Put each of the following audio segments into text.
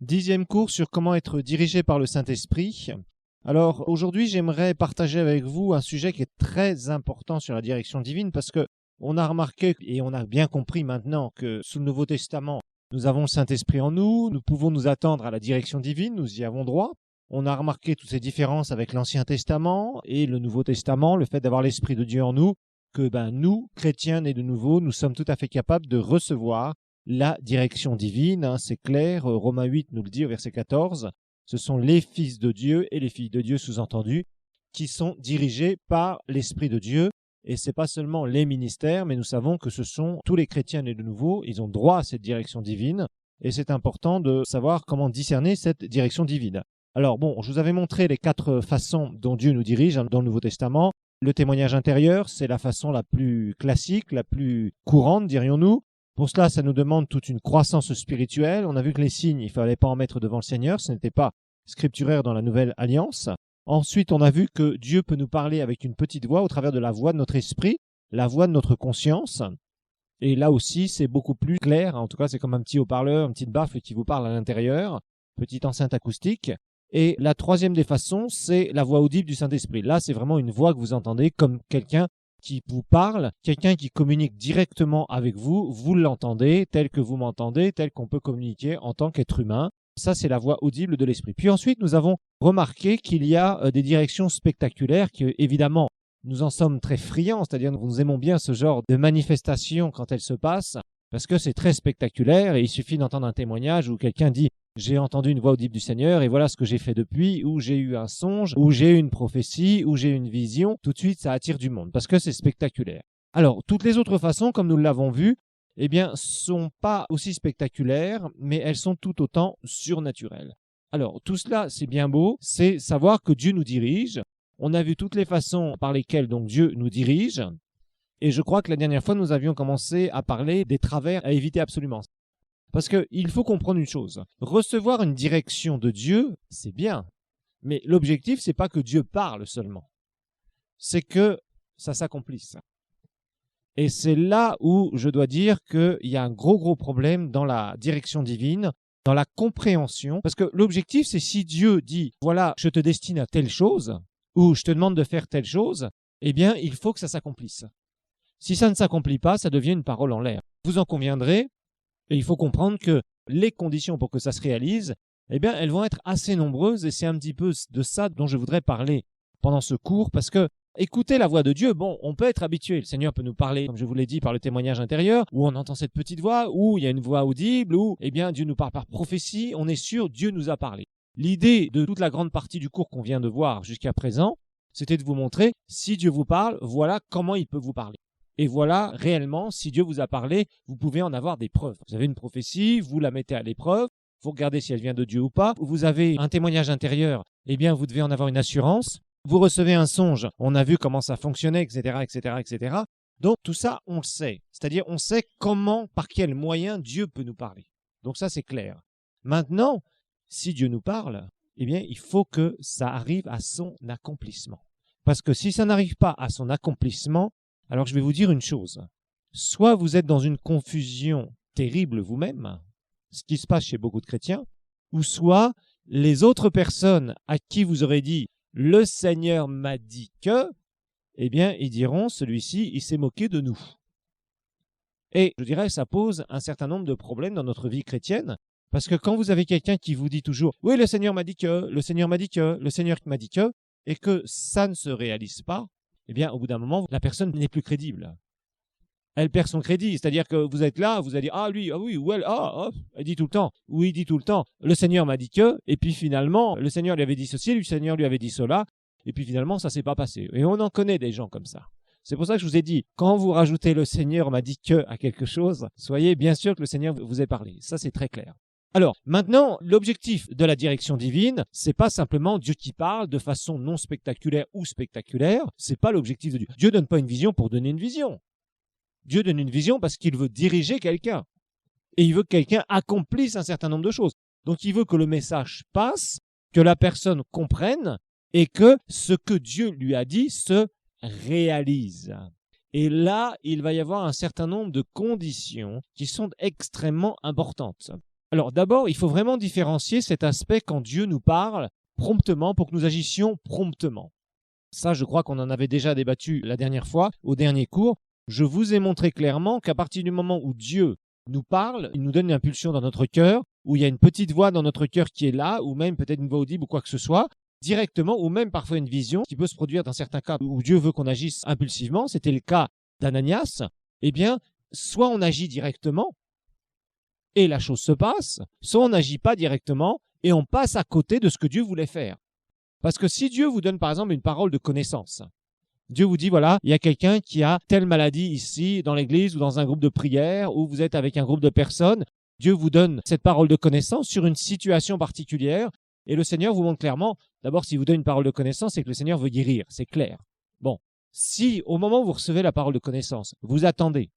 10e cours sur comment être dirigé par le Saint-Esprit. Alors aujourd'hui, j'aimerais partager avec vous un sujet qui est très important sur la direction divine parce que on a remarqué et on a bien compris maintenant que sous le Nouveau Testament, nous avons le Saint-Esprit en nous, nous pouvons nous attendre à la direction divine, nous y avons droit. On a remarqué toutes ces différences avec l'Ancien Testament et le Nouveau Testament, le fait d'avoir l'Esprit de Dieu en nous, que nous, chrétiens nés de nouveau, nous sommes tout à fait capables de recevoir la direction divine, c'est clair, Romains 8 nous le dit au verset 14, ce sont les fils de Dieu et les filles de Dieu sous-entendus qui sont dirigés par l'Esprit de Dieu, et c'est pas seulement les ministères, mais nous savons que ce sont tous les chrétiens nés de nouveau, ils ont droit à cette direction divine, et c'est important de savoir comment discerner cette direction divine. Alors bon, je vous avais montré les 4 façons dont Dieu nous dirige dans le Nouveau Testament. Le témoignage intérieur, c'est la façon la plus classique, la plus courante, dirions-nous. Pour cela, ça nous demande toute une croissance spirituelle. On a vu que les signes, il ne fallait pas en mettre devant le Seigneur, ce n'était pas scripturaire dans la Nouvelle Alliance. Ensuite, on a vu que Dieu peut nous parler avec une petite voix au travers de la voix de notre esprit, la voix de notre conscience. Et là aussi, c'est beaucoup plus clair. En tout cas, c'est comme un petit haut-parleur, une petite baffle qui vous parle à l'intérieur, petite enceinte acoustique. Et la troisième des façons, c'est la voix audible du Saint-Esprit. Là, c'est vraiment une voix que vous entendez comme quelqu'un qui vous parle, quelqu'un qui communique directement avec vous, vous l'entendez, tel que vous m'entendez, tel qu'on peut communiquer en tant qu'être humain. Ça, c'est la voix audible de l'Esprit. Puis ensuite, nous avons remarqué qu'il y a des directions spectaculaires qui, évidemment, nous en sommes très friands, c'est-à-dire nous aimons bien ce genre de manifestation quand elles se passent, parce que c'est très spectaculaire et il suffit d'entendre un témoignage où quelqu'un dit « j'ai entendu une voix audible du Seigneur et voilà ce que j'ai fait depuis » ou « j'ai eu un songe » ou « j'ai eu une prophétie » ou « j'ai eu une vision ». Tout de suite, ça attire du monde parce que c'est spectaculaire. Alors, toutes les autres façons, comme nous l'avons vu, eh bien, sont pas aussi spectaculaires, mais elles sont tout autant surnaturelles. Alors, tout cela, c'est bien beau, c'est savoir que Dieu nous dirige. On a vu toutes les façons par lesquelles donc Dieu nous dirige. Et je crois que la dernière fois, nous avions commencé à parler des travers à éviter absolument. Parce qu'il faut comprendre une chose. Recevoir une direction de Dieu, c'est bien. Mais l'objectif, c'est pas que Dieu parle seulement. C'est que ça s'accomplisse. Et c'est là où je dois dire qu'il y a un gros problème dans la direction divine, dans la compréhension. Parce que l'objectif, c'est si Dieu dit, voilà, je te destine à telle chose, ou je te demande de faire telle chose, eh bien, il faut que ça s'accomplisse. Si ça ne s'accomplit pas, ça devient une parole en l'air. Vous en conviendrez, et il faut comprendre que les conditions pour que ça se réalise, eh bien, elles vont être assez nombreuses, et c'est un petit peu de ça dont je voudrais parler pendant ce cours, parce que écouter la voix de Dieu, bon, on peut être habitué. Le Seigneur peut nous parler, comme je vous l'ai dit, par le témoignage intérieur, où on entend cette petite voix, où il y a une voix audible, où, eh bien, Dieu nous parle par prophétie, on est sûr, Dieu nous a parlé. L'idée de toute la grande partie du cours qu'on vient de voir jusqu'à présent, c'était de vous montrer, si Dieu vous parle, voilà comment il peut vous parler. Et voilà, réellement, si Dieu vous a parlé, vous pouvez en avoir des preuves. Vous avez une prophétie, vous la mettez à l'épreuve, vous regardez si elle vient de Dieu ou pas. Vous avez un témoignage intérieur, eh bien, vous devez en avoir une assurance. Vous recevez un songe, on a vu comment ça fonctionnait, etc., etc., etc. Donc, tout ça, on le sait. C'est-à-dire, on sait comment, par quels moyens Dieu peut nous parler. Donc ça, c'est clair. Maintenant, si Dieu nous parle, eh bien, il faut que ça arrive à son accomplissement. Parce que si ça n'arrive pas à son accomplissement, alors je vais vous dire une chose. Soit vous êtes dans une confusion terrible vous-même, ce qui se passe chez beaucoup de chrétiens, ou soit les autres personnes à qui vous aurez dit « le Seigneur m'a dit que », eh bien, ils diront « celui-ci, il s'est moqué de nous ». Et je dirais, ça pose un certain nombre de problèmes dans notre vie chrétienne, parce que quand vous avez quelqu'un qui vous dit toujours « oui, le Seigneur m'a dit que, le Seigneur m'a dit que, le Seigneur m'a dit que », et que ça ne se réalise pas, eh bien, au bout d'un moment, la personne n'est plus crédible. Elle perd son crédit, c'est-à-dire que vous êtes là, vous allez dire « ah lui, ah oui, ou elle, ah, elle dit tout le temps, oui, il dit tout le temps, le Seigneur m'a dit que », et puis finalement, le Seigneur lui avait dit ceci, le Seigneur lui avait dit cela, et puis finalement, ça s'est pas passé. Et on en connaît des gens comme ça. C'est pour ça que je vous ai dit, quand vous rajoutez « le Seigneur m'a dit que » à quelque chose, soyez bien sûr que le Seigneur vous ait parlé. Ça, c'est très clair. Alors, maintenant, l'objectif de la direction divine, c'est pas simplement Dieu qui parle de façon non spectaculaire ou spectaculaire, c'est pas l'objectif de Dieu. Dieu donne pas une vision pour donner une vision. Dieu donne une vision parce qu'il veut diriger quelqu'un. Et il veut que quelqu'un accomplisse un certain nombre de choses. Donc, il veut que le message passe, que la personne comprenne et que ce que Dieu lui a dit se réalise. Et là, il va y avoir un certain nombre de conditions qui sont extrêmement importantes. Alors d'abord, il faut vraiment différencier cet aspect quand Dieu nous parle promptement pour que nous agissions promptement. Ça, je crois qu'on en avait déjà débattu la dernière fois, au dernier cours. Je vous ai montré clairement qu'à partir du moment où Dieu nous parle, il nous donne une impulsion dans notre cœur, où il y a une petite voix dans notre cœur qui est là, ou même peut-être une voix audible ou quoi que ce soit, directement, ou même parfois une vision qui peut se produire dans certains cas où Dieu veut qu'on agisse impulsivement. C'était le cas d'Ananias. Eh bien, soit on agit directement et la chose se passe, soit on n'agit pas directement et on passe à côté de ce que Dieu voulait faire. Parce que si Dieu vous donne par exemple une parole de connaissance, Dieu vous dit, voilà, il y a quelqu'un qui a telle maladie ici, dans l'église ou dans un groupe de prière, ou vous êtes avec un groupe de personnes, Dieu vous donne cette parole de connaissance sur une situation particulière, et le Seigneur vous montre clairement, d'abord, s'il vous donne une parole de connaissance, c'est que le Seigneur veut guérir, c'est clair. Bon, si au moment où vous recevez la parole de connaissance, vous attendez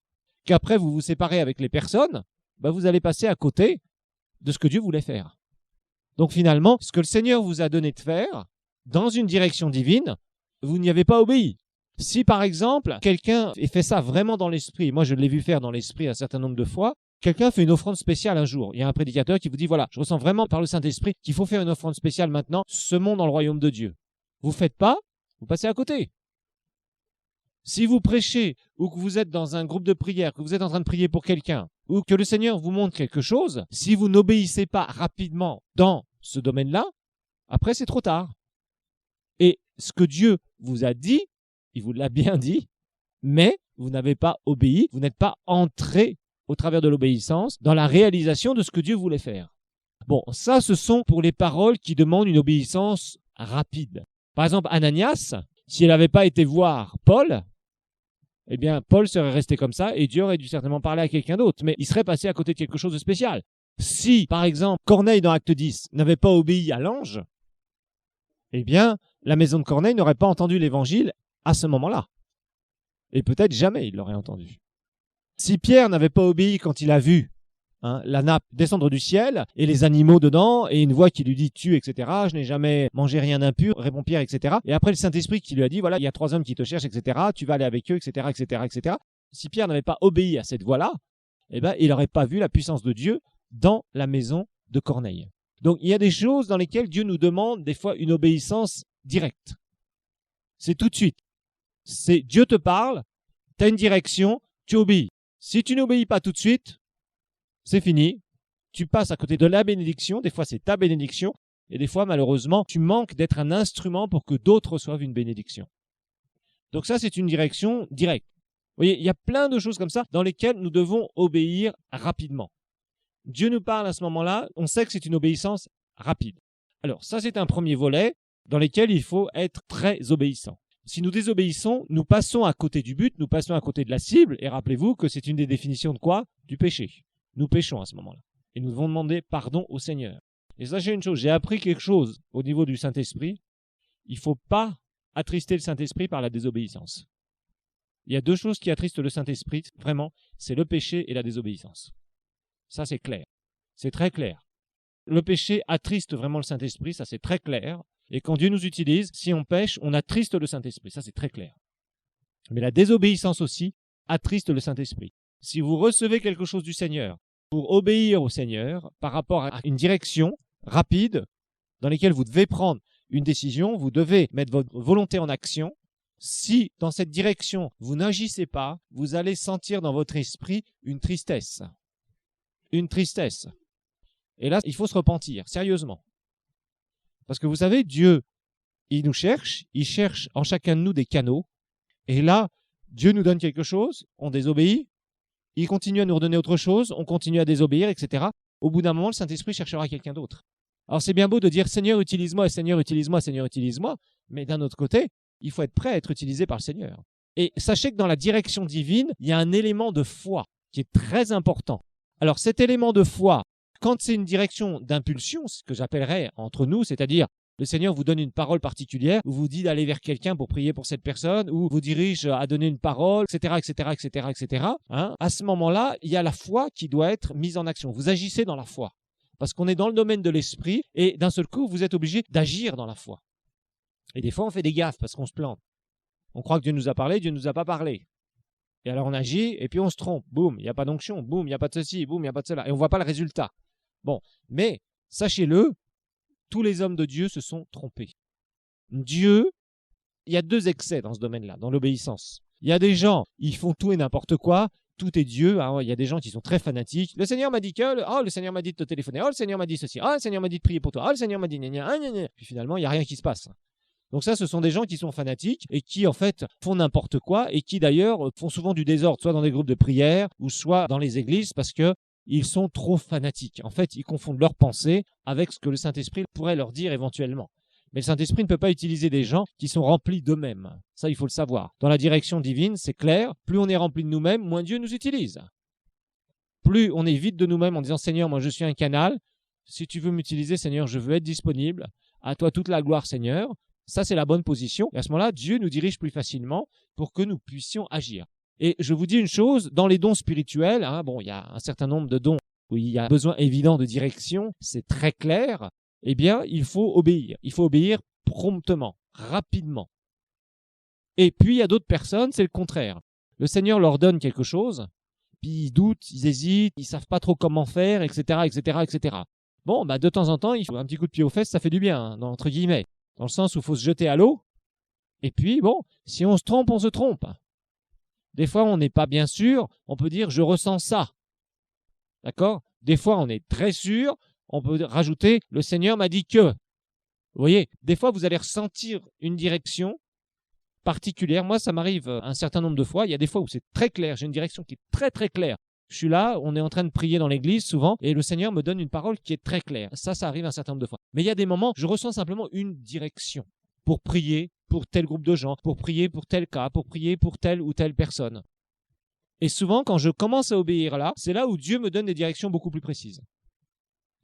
qu'après vous vous séparez avec les personnes, vous allez passer à côté de ce que Dieu voulait faire. Donc finalement, ce que le Seigneur vous a donné de faire, dans une direction divine, vous n'y avez pas obéi. Si par exemple, quelqu'un fait ça vraiment dans l'esprit, moi je l'ai vu faire dans l'esprit un certain nombre de fois, quelqu'un fait une offrande spéciale un jour. Il y a un prédicateur qui vous dit, voilà, je ressens vraiment par le Saint-Esprit qu'il faut faire une offrande spéciale maintenant, semons dans le royaume de Dieu. Vous ne faites pas, vous passez à côté. Si vous prêchez ou que vous êtes dans un groupe de prière, que vous êtes en train de prier pour quelqu'un, ou que le Seigneur vous montre quelque chose, si vous n'obéissez pas rapidement dans ce domaine-là, après c'est trop tard. Et ce que Dieu vous a dit, il vous l'a bien dit, mais vous n'avez pas obéi, vous n'êtes pas entré au travers de l'obéissance dans la réalisation de ce que Dieu voulait faire. Bon, ça ce sont pour les paroles qui demandent une obéissance rapide. Par exemple, Ananias, s'il n'avait pas été voir Paul, eh bien Paul serait resté comme ça et Dieu aurait dû certainement parler à quelqu'un d'autre, mais il serait passé à côté de quelque chose de spécial. Si, par exemple, Corneille dans Acte 10 n'avait pas obéi à l'ange, eh bien, la maison de Corneille n'aurait pas entendu l'évangile à ce moment-là. Et peut-être jamais il l'aurait entendu. Si Pierre n'avait pas obéi quand il a vu la nappe descendre du ciel et les animaux dedans et une voix qui lui dit « tue », etc. « Je n'ai jamais mangé rien d'impur », répond Pierre, etc. Et après le Saint-Esprit qui lui a dit « voilà, il y a 3 hommes qui te cherchent, etc. Tu vas aller avec eux, etc. etc., etc. » Si Pierre n'avait pas obéi à cette voix-là, eh ben, il n'aurait pas vu la puissance de Dieu dans la maison de Corneille. Donc il y a des choses dans lesquelles Dieu nous demande des fois une obéissance directe. C'est tout de suite. C'est Dieu te parle, tu as une direction, tu obéis. Si tu n'obéis pas tout de suite, c'est fini. Tu passes à côté de la bénédiction. Des fois, c'est ta bénédiction. Et des fois, malheureusement, tu manques d'être un instrument pour que d'autres reçoivent une bénédiction. Donc ça, c'est une direction directe. Vous voyez, il y a plein de choses comme ça dans lesquelles nous devons obéir rapidement. Dieu nous parle à ce moment-là, on sait que c'est une obéissance rapide. Alors ça, c'est un premier volet dans lequel il faut être très obéissant. Si nous désobéissons, nous passons à côté du but, nous passons à côté de la cible, et rappelez-vous que c'est une des définitions de quoi? Du péché. Nous péchons à ce moment-là. Et nous devons demander pardon au Seigneur. Et sachez une chose, j'ai appris quelque chose au niveau du Saint-Esprit. Il ne faut pas attrister le Saint-Esprit par la désobéissance. Il y a 2 choses qui attristent le Saint-Esprit, vraiment, c'est le péché et la désobéissance. Ça, c'est clair. C'est très clair. Le péché attriste vraiment le Saint-Esprit, ça c'est très clair. Et quand Dieu nous utilise, si on pêche, on attriste le Saint-Esprit. Ça, c'est très clair. Mais la désobéissance aussi attriste le Saint-Esprit. Si vous recevez quelque chose du Seigneur pour obéir au Seigneur par rapport à une direction rapide dans laquelle vous devez prendre une décision, vous devez mettre votre volonté en action. Si dans cette direction, vous n'agissez pas, vous allez sentir dans votre esprit une tristesse. Une tristesse. Et là, il faut se repentir, sérieusement. Parce que vous savez, Dieu, il nous cherche, il cherche en chacun de nous des canaux. Et là, Dieu nous donne quelque chose, on désobéit, il continue à nous redonner autre chose, on continue à désobéir, etc. Au bout d'un moment, le Saint-Esprit cherchera quelqu'un d'autre. Alors c'est bien beau de dire « Seigneur, utilise-moi, Seigneur, utilise-moi, Seigneur, utilise-moi », mais d'un autre côté, il faut être prêt à être utilisé par le Seigneur. Et sachez que dans la direction divine, il y a un élément de foi qui est très important. Alors cet élément de foi, quand c'est une direction d'impulsion, ce que j'appellerais entre nous, c'est-à-dire le Seigneur vous donne une parole particulière, ou vous dit d'aller vers quelqu'un pour prier pour cette personne, ou vous dirige à donner une parole, etc., etc., etc., etc. À ce moment-là, il y a la foi qui doit être mise en action. Vous agissez dans la foi, parce qu'on est dans le domaine de l'esprit, et d'un seul coup, vous êtes obligé d'agir dans la foi. Et des fois, on fait des gaffes parce qu'on se plante. On croit que Dieu nous a parlé, Dieu ne nous a pas parlé. Et alors on agit, et puis on se trompe. Boum, il n'y a pas d'onction. Boum, il n'y a pas de ceci. Boum, il n'y a pas de cela. Et on ne voit pas le résultat. Bon, mais sachez-le, tous les hommes de Dieu se sont trompés. Dieu, il y a 2 excès dans ce domaine-là, dans l'obéissance. Il y a des gens, ils font tout et n'importe quoi, tout est Dieu. Hein. Il y a des gens qui sont très fanatiques. Le Seigneur m'a dit que, oh, le Seigneur m'a dit de te téléphoner, oh, le Seigneur m'a dit ceci, oh, le Seigneur m'a dit de prier pour toi, oh, le Seigneur m'a dit gna gna gna gna. Puis finalement, il n'y a rien qui se passe. Donc ça, ce sont des gens qui sont fanatiques et qui, en fait, font n'importe quoi et qui, d'ailleurs, font souvent du désordre, soit dans des groupes de prière ou soit dans les églises parce qu'ils sont trop fanatiques. En fait, ils confondent leurs pensées avec ce que le Saint-Esprit pourrait leur dire éventuellement. Mais le Saint-Esprit ne peut pas utiliser des gens qui sont remplis d'eux-mêmes. Ça, il faut le savoir. Dans la direction divine, c'est clair, plus on est rempli de nous-mêmes, moins Dieu nous utilise. Plus on est vide de nous-mêmes en disant « Seigneur, moi je suis un canal. Si tu veux m'utiliser, Seigneur, je veux être disponible. À toi toute la gloire, Seigneur. » Ça, c'est la bonne position. Et à ce moment-là, Dieu nous dirige plus facilement pour que nous puissions agir. Et je vous dis une chose, dans les dons spirituels, hein, bon, il y a un certain nombre de dons où il y a besoin évident de direction, c'est très clair. Eh bien, il faut obéir. Il faut obéir promptement, rapidement. Et puis, il y a d'autres personnes, c'est le contraire. Le Seigneur leur donne quelque chose, puis ils doutent, ils hésitent, ils ne savent pas trop comment faire, etc., etc., etc. Bon, bah, de temps en temps, il faut un petit coup de pied aux fesses, ça fait du bien, hein, entre guillemets, dans le sens où il faut se jeter à l'eau. Et puis, bon, si on se trompe, on se trompe. Des fois, on n'est pas bien sûr, on peut dire « je ressens ça ». D'accord? Des fois, on est très sûr, on peut rajouter « le Seigneur m'a dit que ». Vous voyez, des fois, vous allez ressentir une direction particulière. Moi, ça m'arrive un certain nombre de fois. Il y a des fois où c'est très clair, j'ai une direction qui est très très claire. Je suis là, on est en train de prier dans l'église souvent, et le Seigneur me donne une parole qui est très claire. Ça arrive un certain nombre de fois. Mais il y a des moments, je ressens simplement une direction pour prier pour tel groupe de gens, pour prier pour tel cas, pour prier pour telle ou telle personne. Et souvent, quand je commence à obéir là, c'est là où Dieu me donne des directions beaucoup plus précises.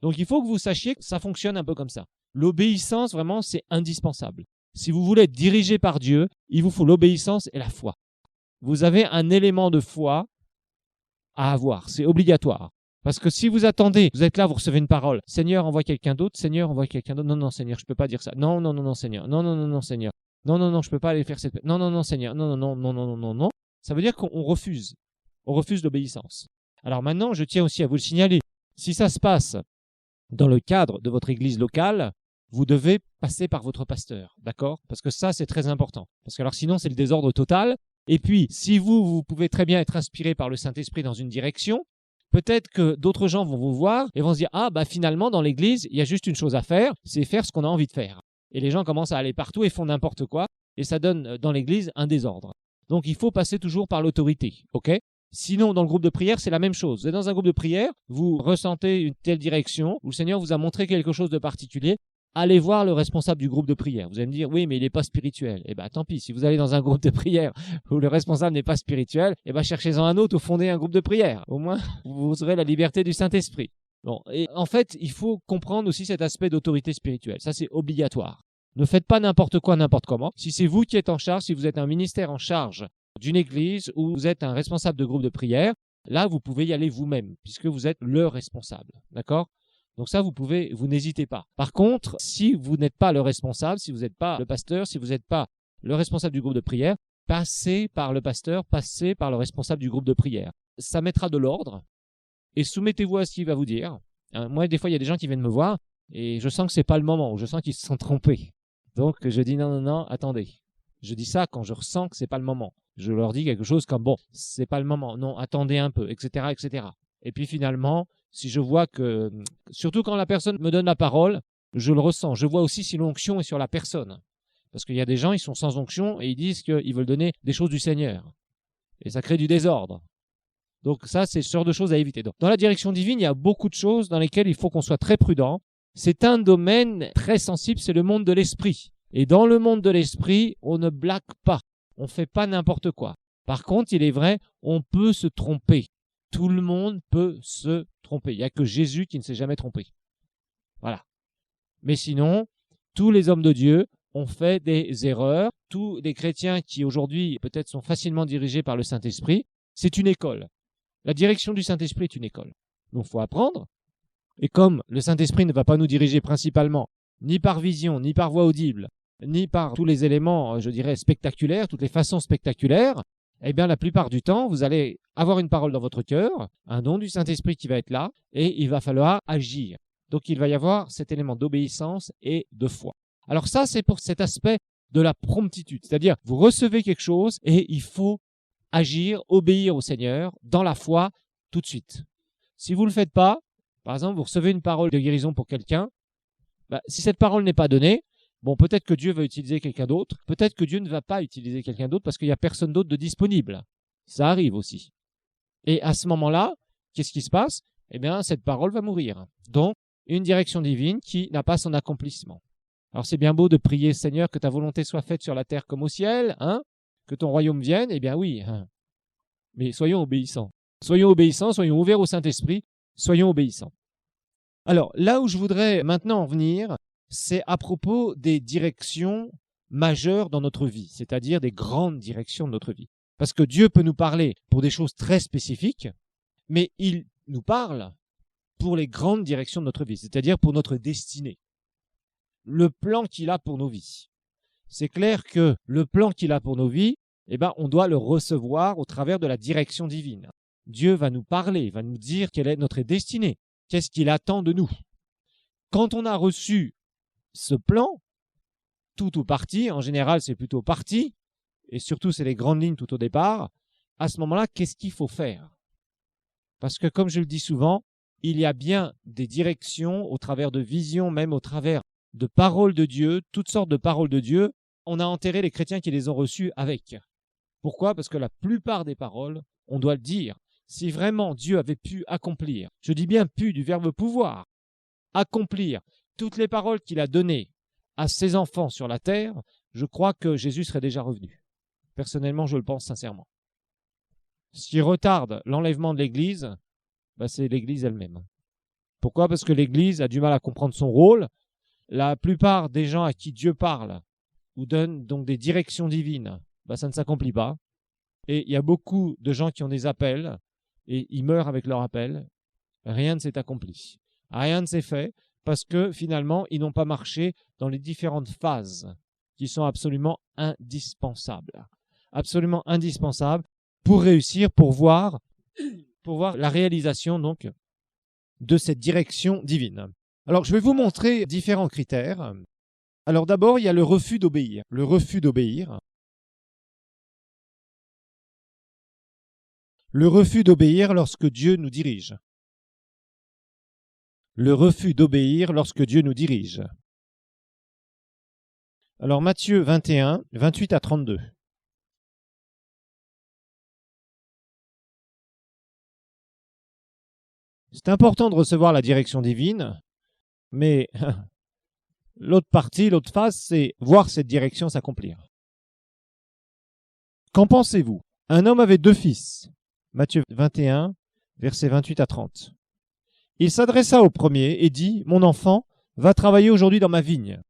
Donc, il faut que vous sachiez que ça fonctionne un peu comme ça. L'obéissance, vraiment, c'est indispensable. Si vous voulez être dirigé par Dieu, il vous faut l'obéissance et la foi. Vous avez un élément de foi à avoir, c'est obligatoire. Parce que si vous attendez, vous êtes là, vous recevez une parole. Seigneur, envoie quelqu'un d'autre. Seigneur, envoie quelqu'un d'autre. Non, non, Seigneur, je ne peux pas dire ça. Non, non, non, non, Seigneur. Non, non, non, non, Seigneur. Non, non, non, je ne peux pas aller faire cette... Non, non, non, Seigneur. Non, non, non, non, non, non, non, non. Ça veut dire qu'on refuse. On refuse l'obéissance. Alors maintenant, je tiens aussi à vous le signaler. Si ça se passe dans le cadre de votre église locale, vous devez passer par votre pasteur, d'accord? Parce que ça, c'est très important. Parce que alors sinon, c'est le désordre total. Et puis, si vous pouvez très bien être inspiré par le Saint-Esprit dans une direction, peut-être que d'autres gens vont vous voir et vont se dire « Ah, bah finalement, dans l'église, il y a juste une chose à faire, c'est faire ce qu'on a envie de faire. » Et les gens commencent à aller partout et font n'importe quoi. Et ça donne dans l'église un désordre. Donc, il faut passer toujours par l'autorité, ok? Sinon, dans le groupe de prière, c'est la même chose. Vous êtes dans un groupe de prière, vous ressentez une telle direction, où le Seigneur vous a montré quelque chose de particulier. Allez voir le responsable du groupe de prière. Vous allez me dire, oui, mais il n'est pas spirituel. Eh bien, tant pis. Si vous allez dans un groupe de prière où le responsable n'est pas spirituel, eh bien, cherchez-en un autre ou fondez un groupe de prière. Au moins, vous aurez la liberté du Saint-Esprit. Bon, et en fait, il faut comprendre aussi cet aspect d'autorité spirituelle. Ça, c'est obligatoire. Ne faites pas n'importe quoi, n'importe comment. Si c'est vous qui êtes en charge, si vous êtes un ministère en charge d'une église ou vous êtes un responsable de groupe de prière, là, vous pouvez y aller vous-même, puisque vous êtes le responsable. D'accord ? Donc ça, vous n'hésitez pas. Par contre, si vous n'êtes pas le responsable, si vous n'êtes pas le pasteur, si vous n'êtes pas le responsable du groupe de prière, passez par le pasteur, passez par le responsable du groupe de prière. Ça mettra de l'ordre et soumettez-vous à ce qu'il va vous dire. Moi, des fois, il y a des gens qui viennent me voir et je sens que ce n'est pas le moment, ou je sens qu'ils se sont trompés. Donc, je dis non, non, non, attendez. Je dis ça quand je ressens que ce n'est pas le moment. Je leur dis quelque chose comme, bon, ce n'est pas le moment, non, attendez un peu, etc., etc. Et puis finalement, si je vois que, surtout quand la personne me donne la parole, je le ressens. Je vois aussi si l'onction est sur la personne. Parce qu'il y a des gens, ils sont sans onction et ils disent qu'ils veulent donner des choses du Seigneur. Et ça crée du désordre. Donc ça, c'est ce genre de choses à éviter. Donc, dans la direction divine, il y a beaucoup de choses dans lesquelles il faut qu'on soit très prudent. C'est un domaine très sensible, c'est le monde de l'esprit. Et dans le monde de l'esprit, on ne blague pas. On ne fait pas n'importe quoi. Par contre, il est vrai, on peut se tromper. Tout le monde peut se tromper. Il n'y a que Jésus qui ne s'est jamais trompé. Voilà. Mais sinon, tous les hommes de Dieu ont fait des erreurs. Tous les chrétiens qui aujourd'hui peut-être sont facilement dirigés par le Saint-Esprit, c'est une école. La direction du Saint-Esprit est une école. Donc il faut apprendre. Et comme le Saint-Esprit ne va pas nous diriger principalement ni par vision, ni par voix audible, ni par tous les éléments, je dirais, spectaculaires, toutes les façons spectaculaires, eh bien la plupart du temps, vous allez avoir une parole dans votre cœur, un don du Saint-Esprit qui va être là, et il va falloir agir. Donc il va y avoir cet élément d'obéissance et de foi. Alors ça, c'est pour cet aspect de la promptitude, c'est-à-dire vous recevez quelque chose et il faut agir, obéir au Seigneur dans la foi tout de suite. Si vous ne le faites pas, par exemple, vous recevez une parole de guérison pour quelqu'un, si cette parole n'est pas donnée, bon, peut-être que Dieu va utiliser quelqu'un d'autre, peut-être que Dieu ne va pas utiliser quelqu'un d'autre parce qu'il n'y a personne d'autre de disponible. Ça arrive aussi. Et à ce moment-là, qu'est-ce qui se passe? Eh bien, cette parole va mourir. Donc, une direction divine qui n'a pas son accomplissement. Alors, c'est bien beau de prier, Seigneur, que ta volonté soit faite sur la terre comme au ciel, hein, que ton royaume vienne. Eh bien, oui, hein. Mais soyons obéissants. Soyons obéissants, soyons ouverts au Saint-Esprit, soyons obéissants. Alors, là où je voudrais maintenant en venir, c'est à propos des directions majeures dans notre vie, c'est-à-dire des grandes directions de notre vie. Parce que Dieu peut nous parler pour des choses très spécifiques, mais il nous parle pour les grandes directions de notre vie, c'est-à-dire pour notre destinée. Le plan qu'il a pour nos vies. C'est clair que le plan qu'il a pour nos vies, eh ben, on doit le recevoir au travers de la direction divine. Dieu va nous parler, va nous dire quelle est notre destinée, qu'est-ce qu'il attend de nous. Quand on a reçu ce plan, tout ou partie, en général c'est plutôt partie, et surtout c'est les grandes lignes tout au départ, à ce moment-là, qu'est-ce qu'il faut faire? Parce que comme je le dis souvent, il y a bien des directions au travers de visions, même au travers de paroles de Dieu, toutes sortes de paroles de Dieu. On a enterré les chrétiens qui les ont reçues avec. Pourquoi? Parce que la plupart des paroles, on doit le dire, si vraiment Dieu avait pu accomplir, je dis bien pu du verbe pouvoir, accomplir toutes les paroles qu'il a données à ses enfants sur la terre, je crois que Jésus serait déjà revenu. Personnellement, je le pense sincèrement. Ce qui retarde l'enlèvement de l'Église, c'est l'Église elle-même. Pourquoi? Parce que l'Église a du mal à comprendre son rôle. La plupart des gens à qui Dieu parle ou donne donc des directions divines, ça ne s'accomplit pas. Et il y a beaucoup de gens qui ont des appels et ils meurent avec leur appel. Rien ne s'est accompli. Rien ne s'est fait parce que finalement, ils n'ont pas marché dans les différentes phases qui sont absolument indispensables. Absolument indispensables pour réussir, pour voir la réalisation donc de cette direction divine. Alors, je vais vous montrer différents critères. Alors d'abord, il y a le refus d'obéir. Le refus d'obéir. Le refus d'obéir lorsque Dieu nous dirige. Le refus d'obéir lorsque Dieu nous dirige. Alors Matthieu 21, 28 à 32. C'est important de recevoir la direction divine, mais l'autre partie, l'autre phase, c'est voir cette direction s'accomplir. Qu'en pensez-vous? Un homme avait 2 fils. Matthieu 21, versets 28 à 30. Il s'adressa au premier et dit « Mon enfant, va travailler aujourd'hui dans ma vigne. »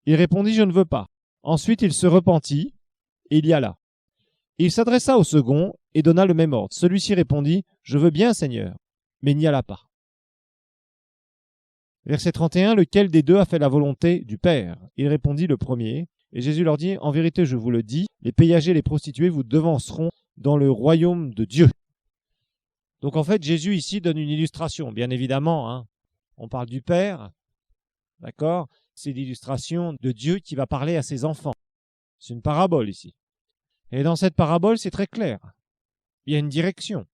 Il répondit « Je ne veux pas. » Ensuite, il se repentit et il y alla. Il s'adressa au second et donna le même ordre. Celui-ci répondit « Je veux bien, Seigneur. » Mais il n'y alla pas. Verset 31, lequel des deux a fait la volonté du Père? Il répondit le premier. Et Jésus leur dit, en vérité, je vous le dis, les péagers et les prostituées vous devanceront dans le royaume de Dieu. Donc en fait, Jésus ici donne une illustration. Bien évidemment, hein, on parle du Père, d'accord? C'est l'illustration de Dieu qui va parler à ses enfants. C'est une parabole ici. Et dans cette parabole, c'est très clair. Il y a une direction.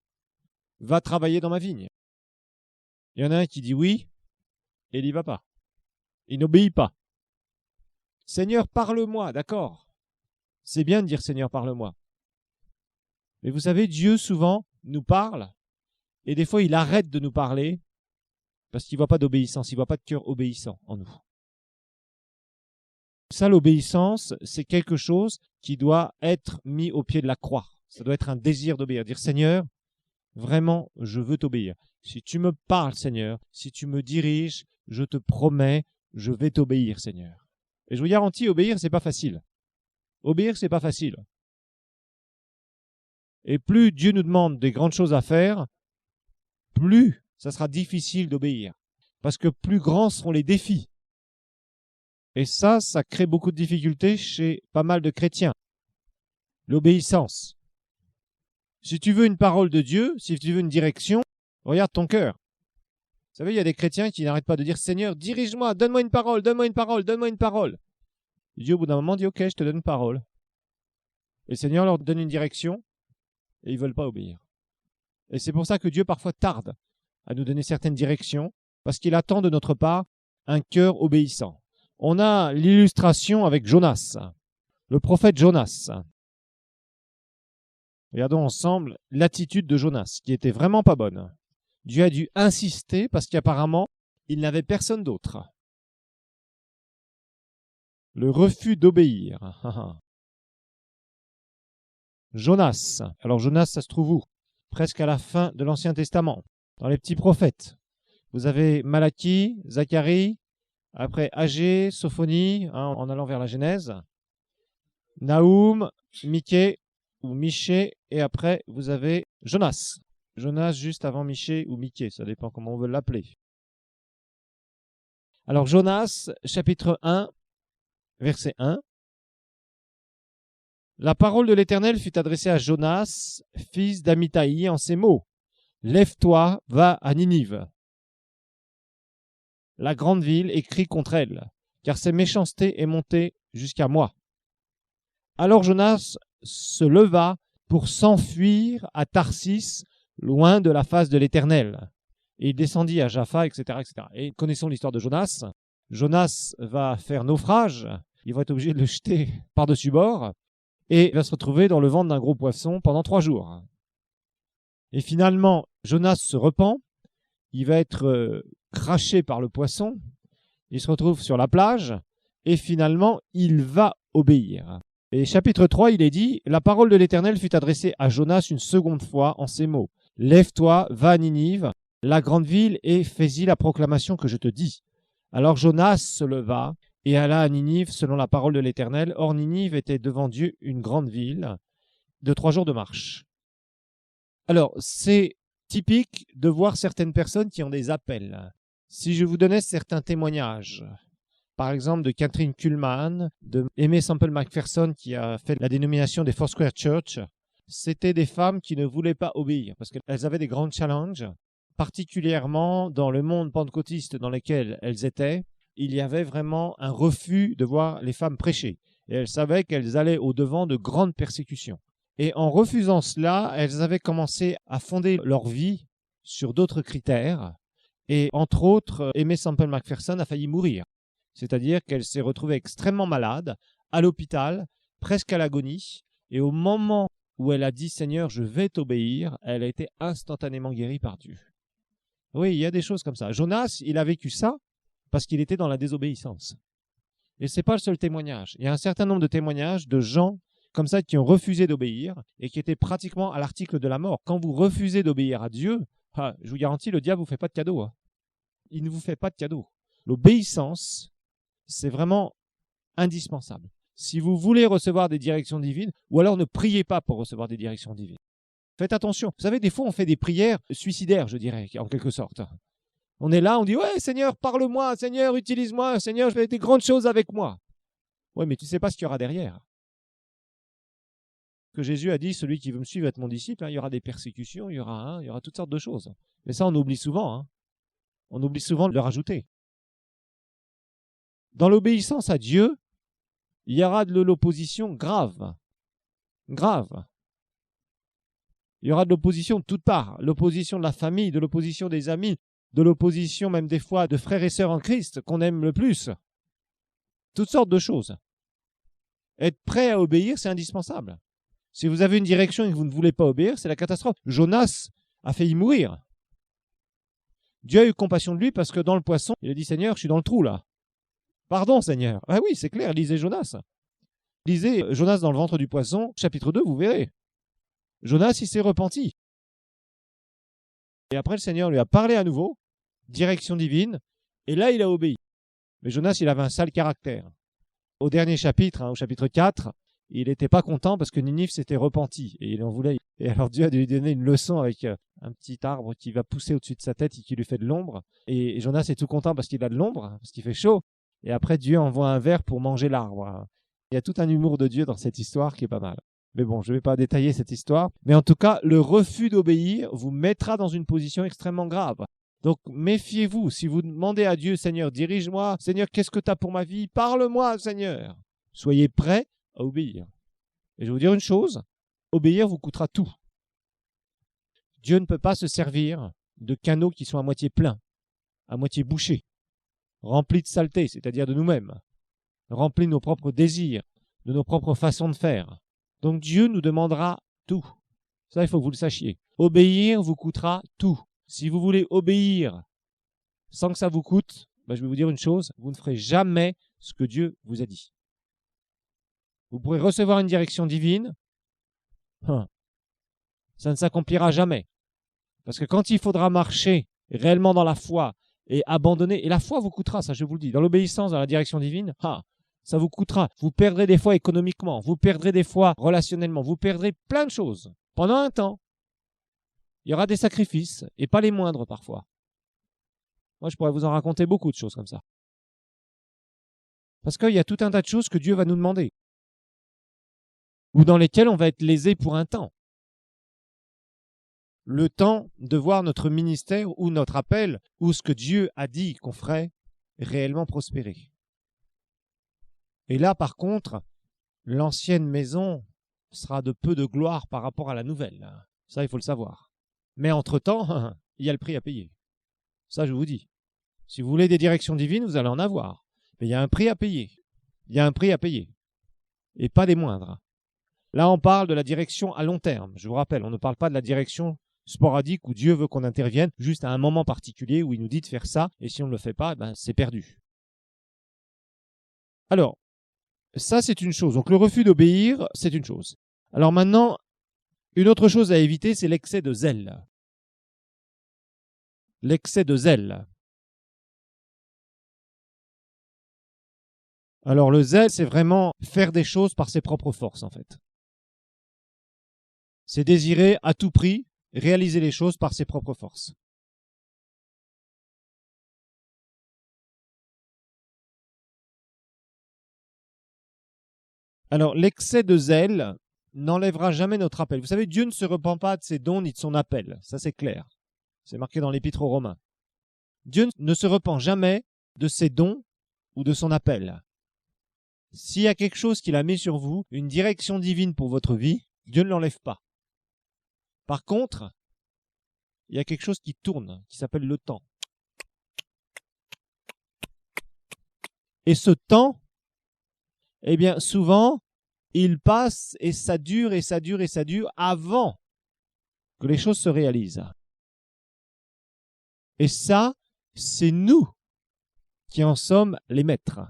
Va travailler dans ma vigne. Il y en a un qui dit oui, et il n'y va pas. Il n'obéit pas. Seigneur, parle-moi, d'accord. C'est bien de dire Seigneur, parle-moi. Mais vous savez, Dieu souvent nous parle, et des fois il arrête de nous parler, parce qu'il ne voit pas d'obéissance, il ne voit pas de cœur obéissant en nous. Ça, l'obéissance, c'est quelque chose qui doit être mis au pied de la croix. Ça doit être un désir d'obéir. Dire Seigneur, vraiment, je veux t'obéir. Si tu me parles, Seigneur, si tu me diriges, je te promets, je vais t'obéir, Seigneur. Et je vous garantis, obéir, c'est pas facile. Obéir, c'est pas facile. Et plus Dieu nous demande des grandes choses à faire, plus ça sera difficile d'obéir. Parce que plus grands seront les défis. Et ça crée beaucoup de difficultés chez pas mal de chrétiens. l'obéissance. Si tu veux une parole de Dieu, si tu veux une direction, regarde ton cœur. Vous savez, il y a des chrétiens qui n'arrêtent pas de dire « Seigneur, dirige-moi, donne-moi une parole, donne-moi une parole, donne-moi une parole. » Dieu, au bout d'un moment, dit « Ok, je te donne une parole. » Et le Seigneur leur donne une direction et ils ne veulent pas obéir. Et c'est pour ça que Dieu parfois tarde à nous donner certaines directions parce qu'il attend de notre part un cœur obéissant. On a l'illustration avec Jonas, le prophète Jonas. Regardons ensemble l'attitude de Jonas, qui était vraiment pas bonne. Dieu a dû insister parce qu'apparemment, il n'avait personne d'autre. Le refus d'obéir. Jonas. Alors Jonas, ça se trouve où? Presque à la fin de l'Ancien Testament, dans les petits prophètes. Vous avez Malachie, Zacharie, après Agé, Sophonie, en allant vers la Genèse, Naoum, Michée ou Michée, et après vous avez Jonas. Jonas juste avant Michée ou Michée, ça dépend comment on veut l'appeler. Alors Jonas, chapitre 1, verset 1. La parole de l'Éternel fut adressée à Jonas, fils d'Amittai, en ces mots. Lève-toi, va à Ninive, la grande ville, et crie contre elle, car sa méchanceté est montée jusqu'à moi. Alors Jonas se leva pour s'enfuir à Tarsis, loin de la face de l'Éternel. Et il descendit à Jaffa, etc., etc. Et connaissons l'histoire de Jonas. Jonas va faire naufrage, il va être obligé de le jeter par-dessus bord, et il va se retrouver dans le ventre d'un gros poisson pendant 3 jours. Et finalement, Jonas se repent, il va être craché par le poisson, il se retrouve sur la plage, et finalement, il va obéir. Et chapitre 3, il est dit, la parole de l'Éternel fut adressée à Jonas une seconde fois en ces mots. Lève-toi, va à Ninive, la grande ville, et fais-y la proclamation que je te dis. Alors Jonas se leva et alla à Ninive selon la parole de l'Éternel. Or Ninive était devant Dieu une grande ville de 3 jours de marche. Alors, c'est typique de voir certaines personnes qui ont des appels. Si je vous donnais certains témoignages, par exemple de Catherine Kuhlman, de Aimee Semple McPherson qui a fait la dénomination des Foursquare Church, c'était des femmes qui ne voulaient pas obéir parce qu'elles avaient des grands challenges, particulièrement dans le monde pentecôtiste dans lequel elles étaient. Il y avait vraiment un refus de voir les femmes prêcher. Et elles savaient qu'elles allaient au-devant de grandes persécutions. Et en refusant cela, elles avaient commencé à fonder leur vie sur d'autres critères. Et entre autres, Aimee Semple McPherson a failli mourir. C'est-à-dire qu'elle s'est retrouvée extrêmement malade, à l'hôpital, presque à l'agonie. Et au moment où elle a dit « Seigneur, je vais t'obéir », elle a été instantanément guérie par Dieu. Oui, il y a des choses comme ça. Jonas, il a vécu ça parce qu'il était dans la désobéissance. Et ce n'est pas le seul témoignage. Il y a un certain nombre de témoignages de gens comme ça qui ont refusé d'obéir et qui étaient pratiquement à l'article de la mort. Quand vous refusez d'obéir à Dieu, je vous garantis, le diable ne vous fait pas de cadeau. Il ne vous fait pas de cadeau. L'obéissance, c'est vraiment indispensable. Si vous voulez recevoir des directions divines, ou alors ne priez pas pour recevoir des directions divines. Faites attention. Vous savez, des fois, on fait des prières suicidaires, je dirais, en quelque sorte. On est là, on dit « Ouais, Seigneur, parle-moi, Seigneur, utilise-moi, Seigneur, je fais des grandes choses avec moi. » Oui, mais tu ne sais pas ce qu'il y aura derrière. Que Jésus a dit, celui qui veut me suivre va être mon disciple, il y aura des persécutions, il y aura toutes sortes de choses. Mais ça, on oublie souvent. On oublie souvent de le rajouter. Dans l'obéissance à Dieu, il y aura de l'opposition grave. Grave. Il y aura de l'opposition de toutes parts. L'opposition de la famille, de l'opposition des amis, de l'opposition même des fois de frères et sœurs en Christ qu'on aime le plus. Toutes sortes de choses. Être prêt à obéir, c'est indispensable. Si vous avez une direction et que vous ne voulez pas obéir, c'est la catastrophe. Jonas a failli mourir. Dieu a eu compassion de lui parce que dans le poisson, il a dit « Seigneur, je suis dans le trou là. Pardon, Seigneur. » Ah oui, c'est clair, lisez Jonas. Lisez Jonas dans le ventre du poisson, chapitre 2, vous verrez. Jonas, il s'est repenti. Et après, le Seigneur lui a parlé à nouveau, direction divine, et là, il a obéi. Mais Jonas, il avait un sale caractère. Au dernier chapitre, au chapitre 4, il n'était pas content parce que Ninive s'était repenti et il en voulait. Et alors Dieu a dû lui donner une leçon avec un petit arbre qui va pousser au-dessus de sa tête et qui lui fait de l'ombre. Et Jonas est tout content parce qu'il a de l'ombre, parce qu'il fait chaud. Et après, Dieu envoie un ver pour manger l'arbre. Il y a tout un humour de Dieu dans cette histoire qui est pas mal. Mais bon, je ne vais pas détailler cette histoire. Mais en tout cas, le refus d'obéir vous mettra dans une position extrêmement grave. Donc, méfiez-vous. Si vous demandez à Dieu, Seigneur, dirige-moi. Seigneur, qu'est-ce que tu as pour ma vie? Parle-moi, Seigneur. Soyez prêts à obéir. Et je vais vous dire une chose, obéir vous coûtera tout. Dieu ne peut pas se servir de canaux qui sont à moitié pleins, à moitié bouchés, remplis de saleté, c'est-à-dire de nous-mêmes, remplis de nos propres désirs, de nos propres façons de faire. Donc Dieu nous demandera tout. Ça, il faut que vous le sachiez. Obéir vous coûtera tout. Si vous voulez obéir sans que ça vous coûte, je vais vous dire une chose, vous ne ferez jamais ce que Dieu vous a dit. Vous pourrez recevoir une direction divine, ça ne s'accomplira jamais. Parce que quand il faudra marcher réellement dans la foi et abandonner, et la foi vous coûtera, ça je vous le dis, dans l'obéissance, dans la direction divine, ça vous coûtera. Vous perdrez des fois économiquement, vous perdrez des fois relationnellement, vous perdrez plein de choses pendant un temps. Il y aura des sacrifices, et pas les moindres parfois. Moi, je pourrais vous en raconter beaucoup de choses comme ça. Parce qu'il y a tout un tas de choses que Dieu va nous demander, ou dans lesquelles on va être lésé pour un temps. Le temps de voir notre ministère ou notre appel, ou ce que Dieu a dit qu'on ferait, réellement prospérer. Et là, par contre, l'ancienne maison sera de peu de gloire par rapport à la nouvelle. Ça, il faut le savoir. Mais entre-temps, il y a le prix à payer. Ça, je vous dis. Si vous voulez des directions divines, vous allez en avoir. Mais il y a un prix à payer. Il y a un prix à payer. Et pas des moindres. Là, on parle de la direction à long terme. Je vous rappelle, on ne parle pas de la direction sporadique où Dieu veut qu'on intervienne juste à un moment particulier où il nous dit de faire ça. Et si on ne le fait pas, c'est perdu. Alors, ça, c'est une chose. Donc, le refus d'obéir, c'est une chose. Alors maintenant, une autre chose à éviter, c'est l'excès de zèle. L'excès de zèle. Alors, le zèle, c'est vraiment faire des choses par ses propres forces, en fait. C'est désirer à tout prix réaliser les choses par ses propres forces. Alors, l'excès de zèle n'enlèvera jamais notre appel. Vous savez, Dieu ne se repent pas de ses dons ni de son appel. Ça, c'est clair. C'est marqué dans l'Épître aux Romains. Dieu ne se repent jamais de ses dons ou de son appel. S'il y a quelque chose qu'il a mis sur vous, une direction divine pour votre vie, Dieu ne l'enlève pas. Par contre, il y a quelque chose qui tourne, qui s'appelle le temps. Et ce temps, eh bien, souvent, il passe et ça dure et ça dure et ça dure avant que les choses se réalisent. Et ça, c'est nous qui en sommes les maîtres.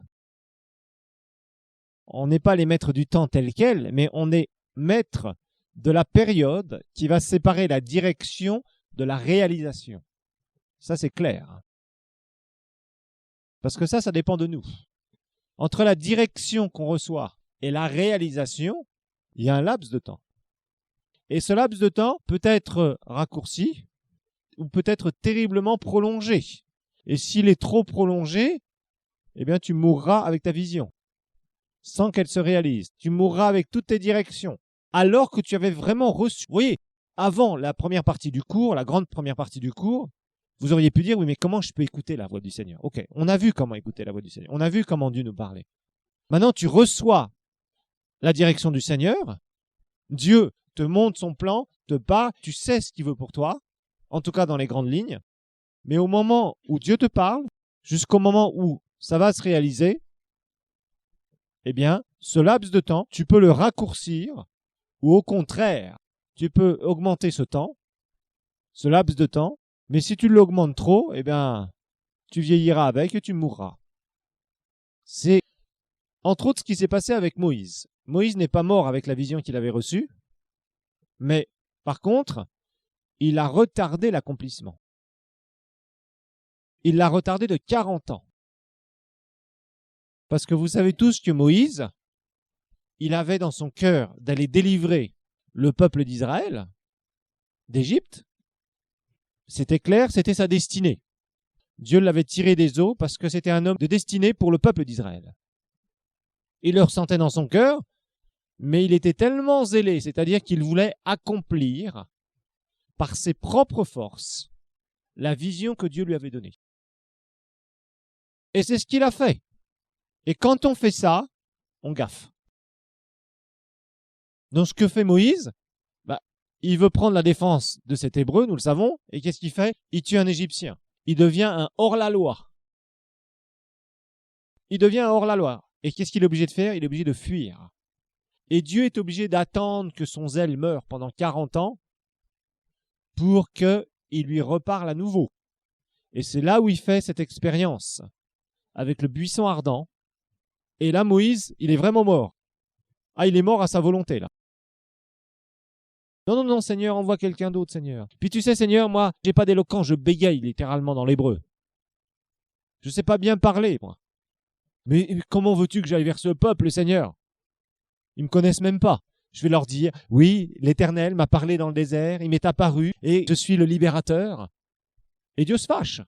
On n'est pas les maîtres du temps tel quel, mais on est maître de la période qui va séparer la direction de la réalisation. Ça, c'est clair. Parce que ça dépend de nous. Entre la direction qu'on reçoit et la réalisation, il y a un laps de temps. Et ce laps de temps peut être raccourci ou peut être terriblement prolongé. Et s'il est trop prolongé, eh bien, tu mourras avec ta vision, sans qu'elle se réalise. Tu mourras avec toutes tes directions, alors que tu avais vraiment reçu. Vous voyez, avant la première partie du cours, la grande première partie du cours, vous auriez pu dire, oui, mais comment je peux écouter la voix du Seigneur? Ok, on a vu comment écouter la voix du Seigneur. On a vu comment Dieu nous parlait. Maintenant, tu reçois la direction du Seigneur. Dieu te montre son plan, te parle, tu sais ce qu'il veut pour toi, en tout cas dans les grandes lignes. Mais au moment où Dieu te parle, jusqu'au moment où ça va se réaliser, eh bien, ce laps de temps, tu peux le raccourcir ou au contraire, tu peux augmenter ce temps, ce laps de temps, mais si tu l'augmentes trop, eh bien, tu vieilliras avec et tu mourras. C'est entre autres ce qui s'est passé avec Moïse. Moïse n'est pas mort avec la vision qu'il avait reçue, mais par contre, il a retardé l'accomplissement. Il l'a retardé de 40 ans. Parce que vous savez tous que Moïse, il avait dans son cœur d'aller délivrer le peuple d'Israël, d'Égypte. C'était clair, c'était sa destinée. Dieu l'avait tiré des eaux parce que c'était un homme de destinée pour le peuple d'Israël. Il le ressentait dans son cœur, Mais il était tellement zélé, c'est-à-dire qu'il voulait accomplir par ses propres forces la vision que Dieu lui avait donnée. Et c'est ce qu'il a fait. Et quand on fait ça, on gaffe. Donc ce que fait Moïse, il veut prendre la défense de cet Hébreu, nous le savons, et qu'est-ce qu'il fait? Il tue un Égyptien. Il devient un hors-la-loi. Il devient un hors-la-loi. Et qu'est-ce qu'il est obligé de faire? Il est obligé de fuir. Et Dieu est obligé d'attendre que son zèle meure pendant 40 ans pour qu'il lui reparle à nouveau. Et c'est là où il fait cette expérience avec le buisson ardent. Et là, Moïse, il est vraiment mort. Ah, il est mort à sa volonté, là. Non, non, non, Seigneur, envoie quelqu'un d'autre, Seigneur. Puis tu sais, Seigneur, moi, j'ai pas d'éloquence, je bégaye littéralement dans l'hébreu. Je sais pas bien parler, moi. Mais comment veux-tu que j'aille vers ce peuple, Seigneur? Ils me connaissent même pas. Je vais leur dire, oui, l'Éternel m'a parlé dans le désert, il m'est apparu, et je suis le libérateur. Et Dieu se fâche.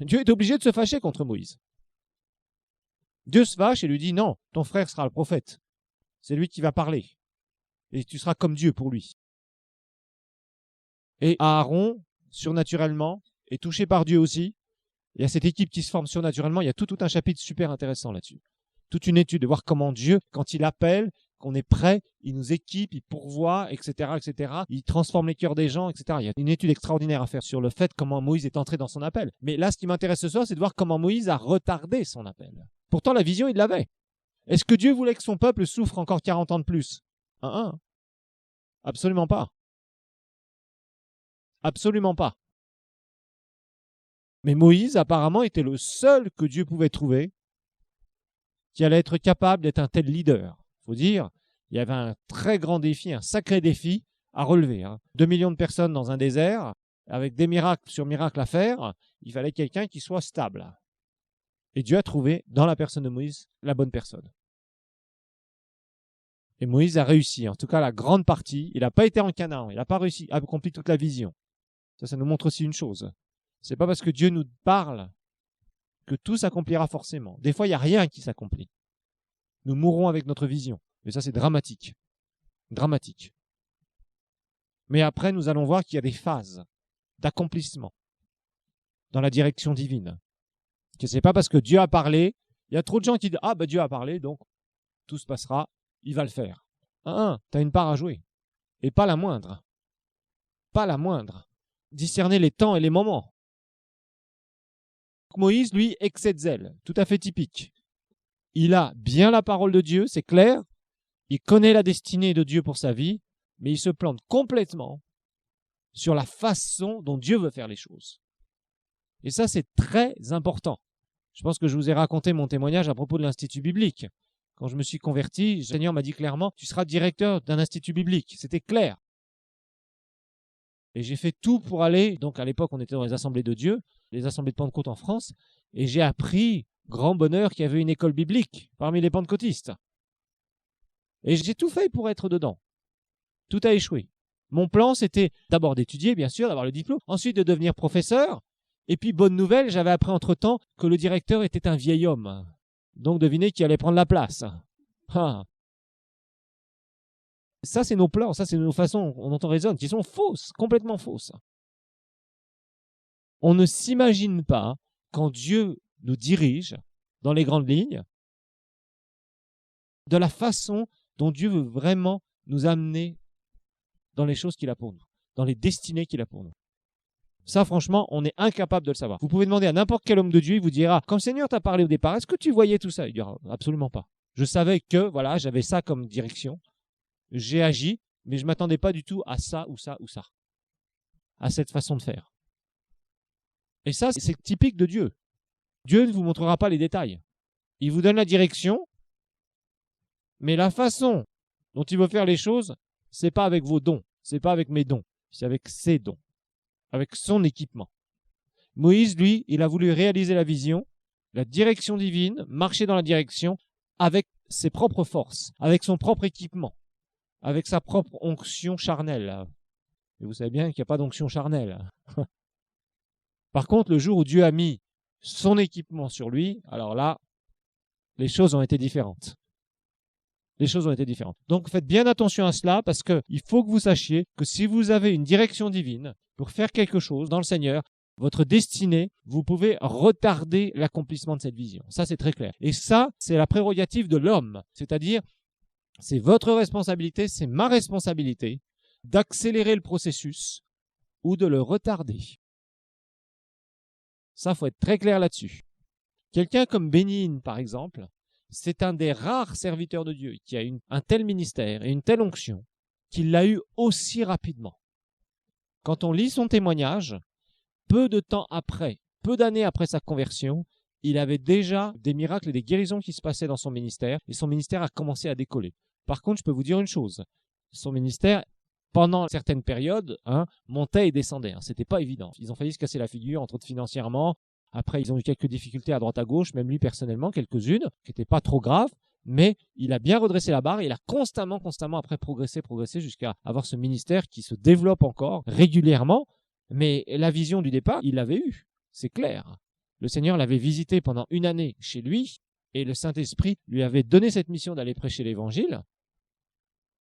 Dieu est obligé de se fâcher contre Moïse. Dieu se fâche et lui dit, non, ton frère sera le prophète. C'est lui qui va parler. Et tu seras comme Dieu pour lui. Et Aaron, surnaturellement, est touché par Dieu aussi. Il y a cette équipe qui se forme surnaturellement. Il y a tout un chapitre super intéressant là-dessus. Toute une étude de voir comment Dieu, quand il appelle, qu'on est prêt, il nous équipe, il pourvoit, etc., etc. Il transforme les cœurs des gens, etc. Il y a une étude extraordinaire à faire sur le fait comment Moïse est entré dans son appel. Mais là, ce qui m'intéresse ce soir, c'est de voir comment Moïse a retardé son appel. Pourtant, la vision, il l'avait. Est-ce que Dieu voulait que son peuple souffre encore 40 ans de plus? Absolument pas. Absolument pas. Mais Moïse, apparemment, était le seul que Dieu pouvait trouver qui allait être capable d'être un tel leader. Il faut dire, il y avait un très grand défi, un sacré défi à relever. 2 millions de personnes dans un désert, avec des miracles sur miracles à faire, il fallait quelqu'un qui soit stable. Et Dieu a trouvé, dans la personne de Moïse, la bonne personne. Et Moïse a réussi, en tout cas la grande partie. Il n'a pas été en Canaan, il n'a pas réussi à accomplir toute la vision. Ça nous montre aussi une chose. C'est pas parce que Dieu nous parle que tout s'accomplira forcément. Des fois, il n'y a rien qui s'accomplit. Nous mourrons avec notre vision. Et ça, c'est dramatique. Dramatique. Mais après, nous allons voir qu'il y a des phases d'accomplissement dans la direction divine. Que c'est pas parce que Dieu a parlé. Il y a trop de gens qui disent, Dieu a parlé, donc tout se passera, il va le faire. Tu as une part à jouer. Et pas la moindre. Pas la moindre. Discerner les temps et les moments. Moïse, lui, excès de zèle, tout à fait typique. Il a bien la parole de Dieu, c'est clair. Il connaît la destinée de Dieu pour sa vie, mais il se plante complètement sur la façon dont Dieu veut faire les choses. Et ça, c'est très important. Je pense que je vous ai raconté mon témoignage à propos de l'Institut biblique. Quand je me suis converti, le Seigneur m'a dit clairement, tu seras directeur d'un institut biblique. C'était clair. Et j'ai fait tout pour aller, donc à l'époque on était dans les assemblées de Dieu, les assemblées de Pentecôte en France, et j'ai appris, grand bonheur, qu'il y avait une école biblique parmi les pentecôtistes. Et j'ai tout fait pour être dedans. Tout a échoué. Mon plan, c'était d'abord d'étudier, bien sûr, d'avoir le diplôme, ensuite de devenir professeur, et puis bonne nouvelle, j'avais appris entre-temps que le directeur était un vieil homme. Donc devinez qui allait prendre la place. Ça, c'est nos plans, ça, c'est nos façons dont on raisonne, qui sont fausses, complètement fausses. On ne s'imagine pas, quand Dieu nous dirige dans les grandes lignes, de la façon dont Dieu veut vraiment nous amener dans les choses qu'il a pour nous, dans les destinées qu'il a pour nous. Ça, franchement, on est incapable de le savoir. Vous pouvez demander à n'importe quel homme de Dieu, il vous dira, quand le Seigneur t'a parlé au départ, est-ce que tu voyais tout ça? Il dira, absolument pas. Je savais que, voilà, j'avais ça comme direction. J'ai agi, mais je ne m'attendais pas du tout à ça ou ça ou ça. À cette façon de faire. Et ça, c'est typique de Dieu. Dieu ne vous montrera pas les détails. Il vous donne la direction, mais la façon dont il veut faire les choses, c'est pas avec vos dons, c'est pas avec mes dons, c'est avec ses dons, avec son équipement. Moïse, lui, il a voulu réaliser la vision, la direction divine, marcher dans la direction avec ses propres forces, avec son propre équipement, avec sa propre onction charnelle. Et vous savez bien qu'il n'y a pas d'onction charnelle. Par contre, le jour où Dieu a mis son équipement sur lui, alors là, les choses ont été différentes. les choses ont été différentes. Donc faites bien attention à cela parce qu'il faut que vous sachiez que si vous avez une direction divine pour faire quelque chose dans le Seigneur, votre destinée, vous pouvez retarder l'accomplissement de cette vision. Ça, c'est très clair. Et ça, c'est la prérogative de l'homme. C'est-à-dire, c'est votre responsabilité, c'est ma responsabilité d'accélérer le processus ou de le retarder. Ça, il faut être très clair là-dessus. Quelqu'un comme Bénigne, par exemple, c'est un des rares serviteurs de Dieu qui a un tel ministère et une telle onction qu'il l'a eu aussi rapidement. Quand on lit son témoignage, peu de temps après, peu d'années après sa conversion, il avait déjà des miracles et des guérisons qui se passaient dans son ministère et son ministère a commencé à décoller. Par contre, je peux vous dire une chose, son ministère, pendant certaines périodes, montait et descendait. C'était pas évident. Ils ont failli se casser la figure, entre autres financièrement. Après, ils ont eu quelques difficultés à droite à gauche, même lui personnellement, quelques-unes, qui n'étaient pas trop graves, mais il a bien redressé la barre et il a constamment après progressé jusqu'à avoir ce ministère qui se développe encore régulièrement. Mais la vision du départ, il l'avait eue, c'est clair. Le Seigneur l'avait visité pendant une année chez lui et le Saint-Esprit lui avait donné cette mission d'aller prêcher l'Évangile.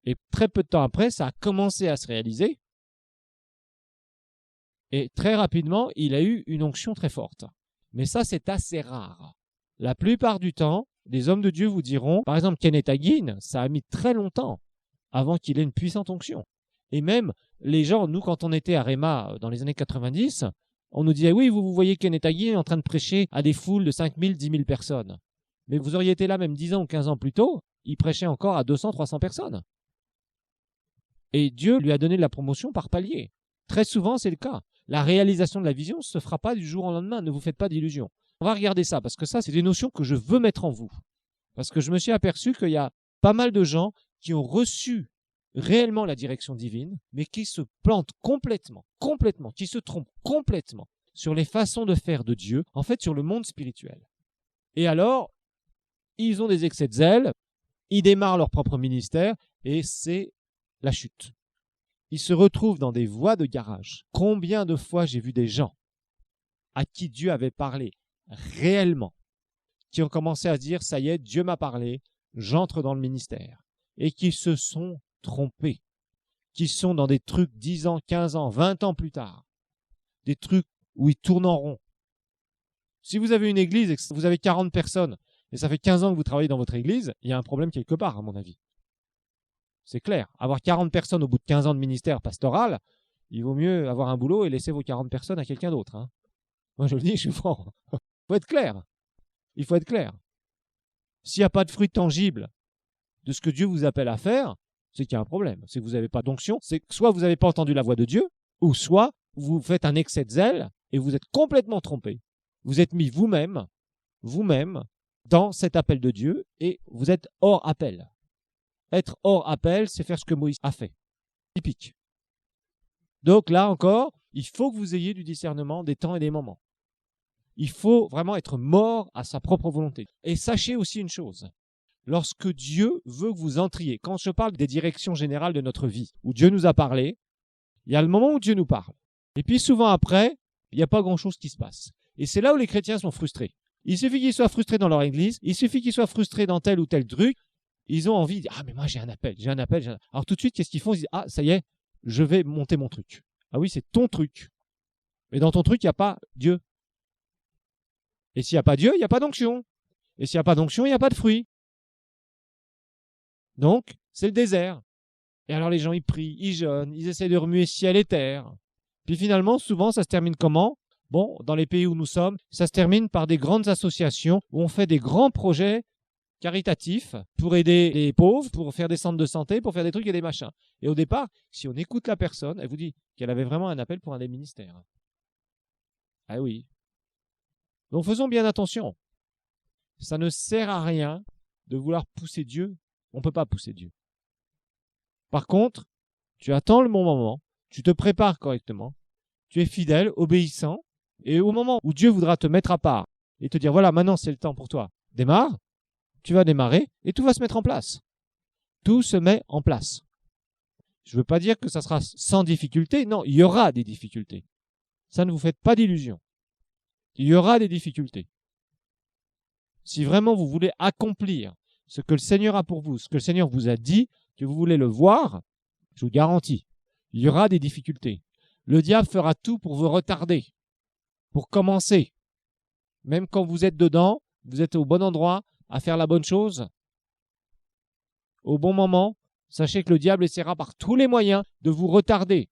Et très peu de temps après, ça a commencé à se réaliser. Et très rapidement, il a eu une onction très forte. Mais ça, c'est assez rare. La plupart du temps, les hommes de Dieu vous diront, par exemple Kenneth Hagin, ça a mis très longtemps avant qu'il ait une puissante onction. Et même les gens, nous, quand on était à Réma dans les années 90, on nous disait, oui, vous voyez Kenneth Hagin en train de prêcher à des foules de 5 000, 10 000 personnes. Mais vous auriez été là même 10 ans ou 15 ans plus tôt, il prêchait encore à 200, 300 personnes. Et Dieu lui a donné de la promotion par palier. Très souvent, c'est le cas. La réalisation de la vision ne se fera pas du jour au lendemain. Ne vous faites pas d'illusions. On va regarder ça, parce que ça, c'est des notions que je veux mettre en vous. Parce que je me suis aperçu qu'il y a pas mal de gens qui ont reçu réellement la direction divine, mais qui se plantent complètement, qui se trompent complètement sur les façons de faire de Dieu, en fait, sur le monde spirituel. Et alors, ils ont des excès de zèle, ils démarrent leur propre ministère, et c'est la chute. Ils se retrouvent dans des voies de garage. Combien de fois j'ai vu des gens à qui Dieu avait parlé réellement, qui ont commencé à se dire, ça y est, Dieu m'a parlé, j'entre dans le ministère, et qui se sont trompés, qui sont dans des trucs 10 ans, 15 ans, 20 ans plus tard, des trucs où ils tournent en rond. Si vous avez une église et que vous avez 40 personnes, et ça fait 15 ans que vous travaillez dans votre église, il y a un problème quelque part, à mon avis. C'est clair. Avoir 40 personnes au bout de 15 ans de ministère pastoral, il vaut mieux avoir un boulot et laisser vos 40 personnes à quelqu'un d'autre. Moi, je le dis, je suis franc. Il faut être clair. Il faut être clair. S'il n'y a pas de fruit tangible de ce que Dieu vous appelle à faire, c'est qu'il y a un problème. C'est que vous n'avez pas d'onction. C'est que soit vous n'avez pas entendu la voix de Dieu, ou soit vous faites un excès de zèle et vous êtes complètement trompé. Vous êtes mis vous-même, dans cet appel de Dieu et vous êtes hors appel. Être hors appel, c'est faire ce que Moïse a fait. Typique. Donc là encore, il faut que vous ayez du discernement des temps et des moments. Il faut vraiment être mort à sa propre volonté. Et sachez aussi une chose, lorsque Dieu veut que vous entriez, quand je parle des directions générales de notre vie, où Dieu nous a parlé, il y a le moment où Dieu nous parle. Et puis souvent après, il n'y a pas grand-chose qui se passe. Et c'est là où les chrétiens sont frustrés. Il suffit qu'ils soient frustrés dans leur église, il suffit qu'ils soient frustrés dans tel ou tel truc, ils ont envie de dire, ah mais moi j'ai un appel. Alors tout de suite, qu'est-ce qu'ils font? Ils disent, ah ça y est, je vais monter mon truc. Ah oui, c'est ton truc. Mais dans ton truc, il n'y a pas Dieu. Et s'il n'y a pas Dieu, il n'y a pas d'onction. Et s'il n'y a pas d'onction, il n'y a pas de fruit. Donc, c'est le désert. Et alors les gens, ils prient, ils jeûnent, ils essaient de remuer ciel et terre. Puis finalement, souvent, ça se termine comment? Bon, dans les pays où nous sommes, ça se termine par des grandes associations où on fait des grands projets caritatifs pour aider les pauvres, pour faire des centres de santé, pour faire des trucs et des machins. Et au départ, si on écoute la personne, elle vous dit qu'elle avait vraiment un appel pour un des ministères. Ah oui. Donc faisons bien attention. Ça ne sert à rien de vouloir pousser Dieu. On ne peut pas pousser Dieu. Par contre, tu attends le bon moment, tu te prépares correctement, tu es fidèle, obéissant, et au moment où Dieu voudra te mettre à part et te dire, voilà, maintenant c'est le temps pour toi, démarre, tu vas démarrer et tout va se mettre en place. Tout se met en place. Je ne veux pas dire que ça sera sans difficulté, non, il y aura des difficultés. Ça, ne vous faites pas d'illusions. Il y aura des difficultés. Si vraiment vous voulez accomplir ce que le Seigneur a pour vous, ce que le Seigneur vous a dit, que vous voulez le voir, je vous garantis, il y aura des difficultés. Le diable fera tout pour vous retarder, pour commencer. Même quand vous êtes dedans, vous êtes au bon endroit, à faire la bonne chose, au bon moment, sachez que le diable essaiera par tous les moyens de vous retarder,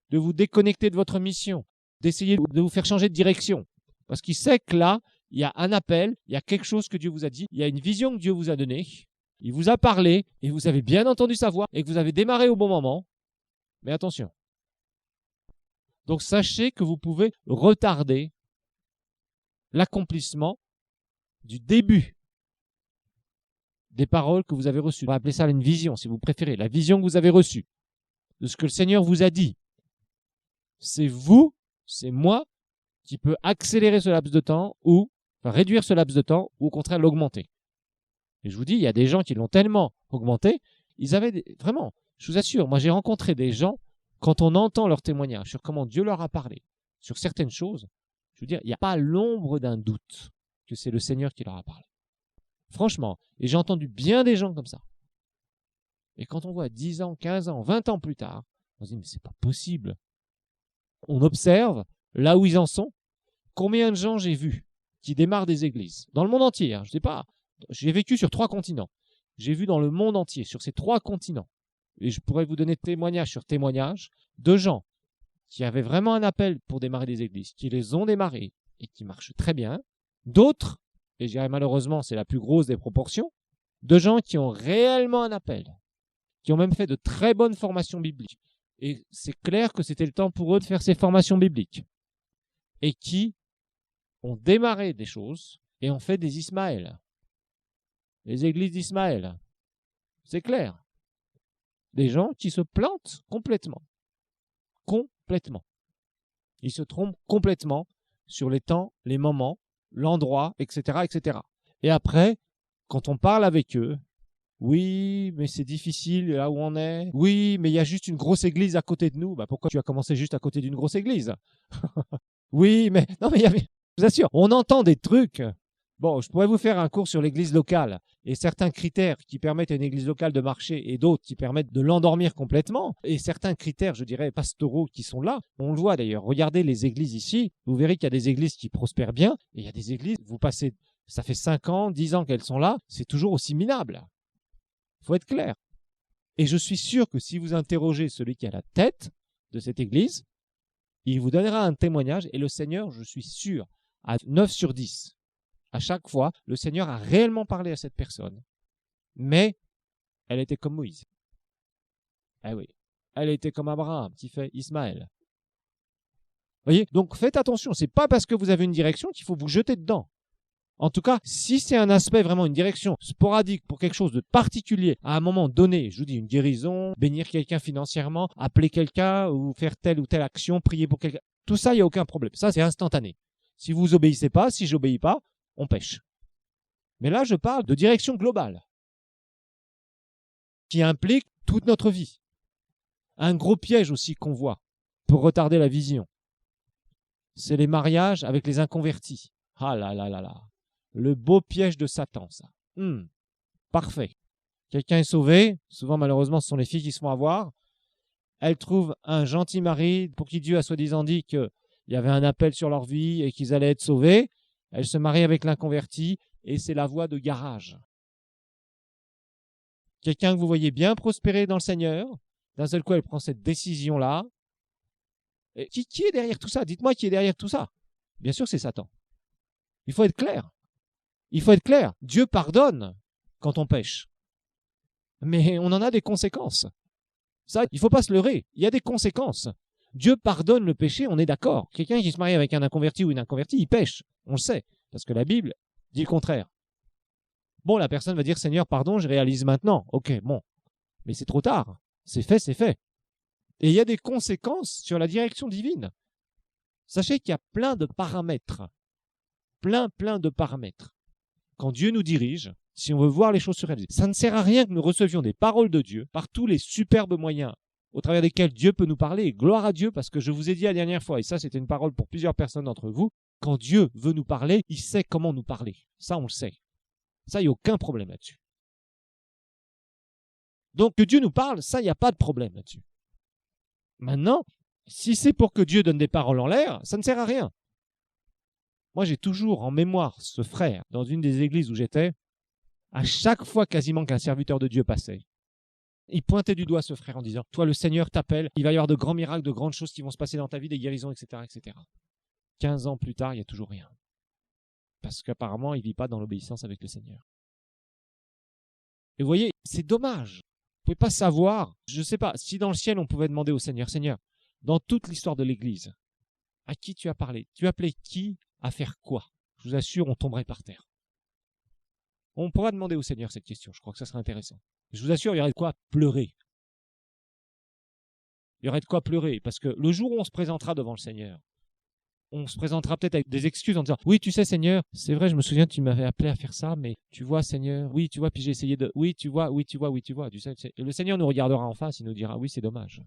de vous déconnecter de votre mission, d'essayer de vous faire changer de direction. Parce qu'il sait que là, il y a un appel, il y a quelque chose que Dieu vous a dit, il y a une vision que Dieu vous a donnée, il vous a parlé, et vous avez bien entendu sa voix, et que vous avez démarré au bon moment. Mais attention. Donc sachez que vous pouvez retarder l'accomplissement du début des paroles que vous avez reçues. On va appeler ça une vision, si vous préférez, la vision que vous avez reçue, de ce que le Seigneur vous a dit. C'est vous, c'est moi, qui peut accélérer ce laps de temps ou réduire ce laps de temps ou au contraire l'augmenter. Et je vous dis, il y a des gens qui l'ont tellement augmenté, ils avaient vraiment, je vous assure, moi j'ai rencontré des gens, quand on entend leur témoignage sur comment Dieu leur a parlé, sur certaines choses, je veux dire, il n'y a pas l'ombre d'un doute que c'est le Seigneur qui leur a parlé. Franchement, et j'ai entendu bien des gens comme ça. Et quand on voit 10 ans, 15 ans, 20 ans plus tard, on se dit, mais c'est pas possible. On observe là où ils en sont. Combien de gens j'ai vus qui démarrent des églises dans le monde entier, hein, je sais pas, j'ai vécu sur 3 continents. J'ai vu dans le monde entier, sur ces 3 continents, et je pourrais vous donner témoignage sur témoignage, de gens qui avaient vraiment un appel pour démarrer des églises, qui les ont démarrées et qui marchent très bien. D'autres, et je dirais malheureusement c'est la plus grosse des proportions, de gens qui ont réellement un appel, qui ont même fait de très bonnes formations bibliques. Et c'est clair que c'était le temps pour eux de faire ces formations bibliques. Et qui ont démarré des choses et ont fait des Ismaël. Les églises d'Ismaël. C'est clair. Des gens qui se plantent complètement. Complètement. Ils se trompent complètement sur les temps, les moments, l'endroit, etc., etc. Et après, quand on parle avec eux, oui, mais c'est difficile là où on est. Oui, mais il y a juste une grosse église à côté de nous. Bah, pourquoi tu as commencé juste à côté d'une grosse église? Oui, mais non, mais il y avait. Je vous assure, on entend des trucs. Bon, je pourrais vous faire un cours sur l'église locale et certains critères qui permettent à une église locale de marcher et d'autres qui permettent de l'endormir complètement. Et certains critères, je dirais, pastoraux qui sont là. On le voit d'ailleurs. Regardez les églises ici. Vous verrez qu'il y a des églises qui prospèrent bien et il y a des églises, vous passez, ça fait 5 ans, 10 ans qu'elles sont là, c'est toujours aussi minable. Il faut être clair. Et je suis sûr que si vous interrogez celui qui a la tête de cette église, il vous donnera un témoignage et le Seigneur, je suis sûr, à 9 sur 10, à chaque fois, le Seigneur a réellement parlé à cette personne. Mais elle était comme Moïse. Eh oui, elle était comme Abraham qui fait Ismaël. Vous voyez, donc faites attention, c'est pas parce que vous avez une direction qu'il faut vous jeter dedans. En tout cas, si c'est un aspect vraiment une direction sporadique pour quelque chose de particulier, à un moment donné, je vous dis une guérison, bénir quelqu'un financièrement, appeler quelqu'un ou faire telle ou telle action, prier pour quelqu'un, tout ça, il n'y a aucun problème. Ça, c'est instantané. Si vous obéissez pas, si j'obéis pas, on pêche. Mais là, je parle de direction globale qui implique toute notre vie. Un gros piège aussi qu'on voit pour retarder la vision, c'est les mariages avec les inconvertis. Ah là là là là. Le beau piège de Satan, ça. Parfait. Quelqu'un est sauvé. Souvent, malheureusement, ce sont les filles qui se font avoir. Elles trouvent un gentil mari pour qui Dieu a soi-disant dit qu'il y avait un appel sur leur vie et qu'ils allaient être sauvés. Elles se marient avec l'inconverti et c'est la voie de garage. Quelqu'un que vous voyez bien prospérer dans le Seigneur, d'un seul coup, elle prend cette décision-là. Et qui est derrière tout ça? Dites-moi qui est derrière tout ça. Bien sûr, c'est Satan. Il faut être clair. Il faut être clair. Dieu pardonne quand on pêche. Mais on en a des conséquences. Ça, il ne faut pas se leurrer. Il y a des conséquences. Dieu pardonne le péché, on est d'accord. Quelqu'un qui se marie avec un inconverti ou une inconvertie, il pêche. On le sait. Parce que la Bible dit le contraire. Bon, la personne va dire, Seigneur, pardon, je réalise maintenant. Ok, bon. Mais c'est trop tard. C'est fait, c'est fait. Et il y a des conséquences sur la direction divine. Sachez qu'il y a plein de paramètres. Plein de paramètres. Quand Dieu nous dirige, si on veut voir les choses se réaliser, ça ne sert à rien que nous recevions des paroles de Dieu par tous les superbes moyens au travers desquels Dieu peut nous parler. Et gloire à Dieu, parce que je vous ai dit la dernière fois, et ça c'était une parole pour plusieurs personnes d'entre vous, quand Dieu veut nous parler, il sait comment nous parler. Ça, on le sait. Ça, il n'y a aucun problème là-dessus. Donc que Dieu nous parle, ça, il n'y a pas de problème là-dessus. Maintenant, si c'est pour que Dieu donne des paroles en l'air, ça ne sert à rien. Moi, j'ai toujours en mémoire ce frère dans une des églises où j'étais. À chaque fois quasiment qu'un serviteur de Dieu passait, il pointait du doigt ce frère en disant « Toi, le Seigneur t'appelle, il va y avoir de grands miracles, de grandes choses qui vont se passer dans ta vie, des guérisons, etc. etc. » 15 ans plus tard, il n'y a toujours rien. Parce qu'apparemment, il ne vit pas dans l'obéissance avec le Seigneur. Et vous voyez, c'est dommage. Vous ne pouvez pas savoir, je ne sais pas, si dans le ciel, on pouvait demander au Seigneur, « Seigneur, dans toute l'histoire de l'Église, à qui tu as parlé? Tu as appelé qui à faire quoi ?» Je vous assure, on tomberait par terre. On pourra demander au Seigneur cette question, je crois que ça serait intéressant. Je vous assure, il y aurait de quoi pleurer. Il y aurait de quoi pleurer, parce que le jour où on se présentera devant le Seigneur, on se présentera peut-être avec des excuses en disant « Oui, tu sais Seigneur, c'est vrai, je me souviens, tu m'avais appelé à faire ça, mais tu vois Seigneur, oui, tu vois, puis j'ai essayé de... Oui, tu vois, oui, tu vois, oui, tu vois. » Et le Seigneur nous regardera en face, il nous dira « Oui, c'est dommage. »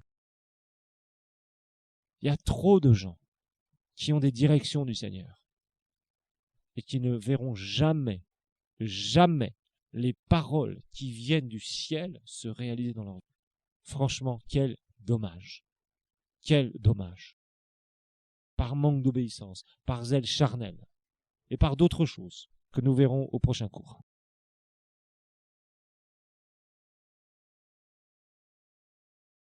Il y a trop de gens qui ont des directions du Seigneur et qui ne verront jamais les paroles qui viennent du ciel se réaliser dans leur vie. Franchement, quel dommage. Quel dommage. Par manque d'obéissance, par zèle charnel et par d'autres choses que nous verrons au prochain cours.